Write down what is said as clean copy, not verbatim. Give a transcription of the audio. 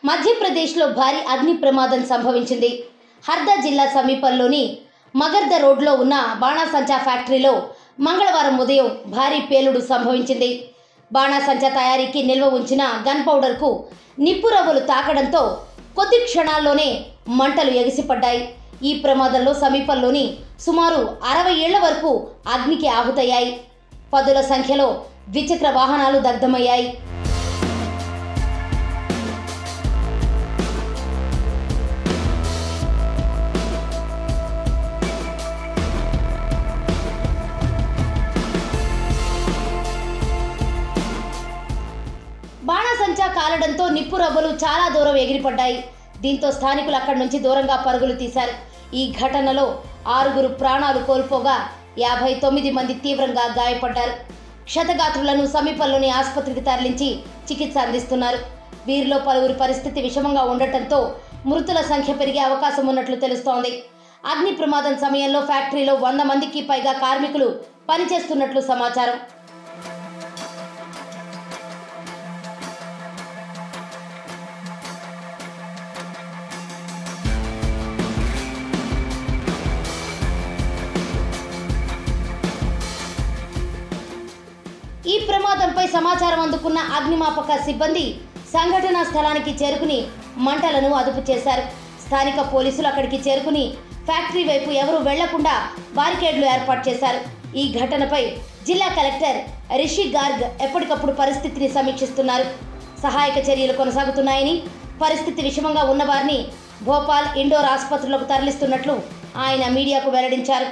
మధ్యప్రదేశ్లో భారీ అగ్ని ప్రమాదం సంభవించింది. హర్దా జిల్లా సమీపంలోని మగర్ద రోడ్లో ఉన్న బాణాసంచా ఫ్యాక్టరీలో మంగళవారం ఉదయం భారీ పేలుడు సంభవించింది. బాణాసంచా తయారీకి నిల్వ ఉంచిన గన్ పౌడర్కు నిప్పు రవ్వలు తాకడంతో కొద్ది క్షణాల్లోనే మంటలు ఎగిసిపడ్డాయి. ఈ ప్రమాదంలో సమీపంలోని సుమారు 60 ఏళ్ల వరకు అగ్నికి ఆహుతయ్యాయి. పదుల సంఖ్యలో ద్విచక్ర వాహనాలు దగ్ధమయ్యాయి. బాణాసంచా కాలడంతో నిప్పు రవ్వలు చాలా దూరం ఎగిరిపడ్డాయి. దీంతో స్థానికులు అక్కడి నుంచి దూరంగా పరుగులు తీశారు. ఈ ఘటనలో 6 ప్రాణాలు కోల్పోగా 59 మంది తీవ్రంగా గాయపడ్డారు. క్షతగాత్రులను సమీపంలోని ఆసుపత్రికి తరలించి చికిత్స అందిస్తున్నారు. వీరిలో పలువురి పరిస్థితి విషమంగా ఉండటంతో మృతుల సంఖ్య పెరిగే అవకాశం ఉన్నట్లు తెలుస్తోంది. అగ్ని ప్రమాదం సమయంలో ఫ్యాక్టరీలో 100 మందికి పైగా కార్మికులు పనిచేస్తున్నట్లు సమాచారం. ఈ ప్రమాదంపై సమాచారం అందుకున్న అగ్నిమాపక సిబ్బంది సంఘటనా స్థలానికి చేరుకుని మంటలను అదుపు చేశారు. స్థానిక పోలీసులు అక్కడికి చేరుకుని ఫ్యాక్టరీ వైపు ఎవరూ వెళ్లకుండా బారికేడ్లు ఏర్పాటు చేశారు. ఈ ఘటనపై జిల్లా కలెక్టర్ రిషి గార్గ్ ఎప్పటికప్పుడు పరిస్థితిని సమీక్షిస్తున్నారు. సహాయక చర్యలు కొనసాగుతున్నాయని, పరిస్థితి విషమంగా ఉన్నవారిని భోపాల్ ఇండోర్ ఆసుపత్రులకు తరలిస్తున్నట్లు ఆయన మీడియాకు వెల్లడించారు.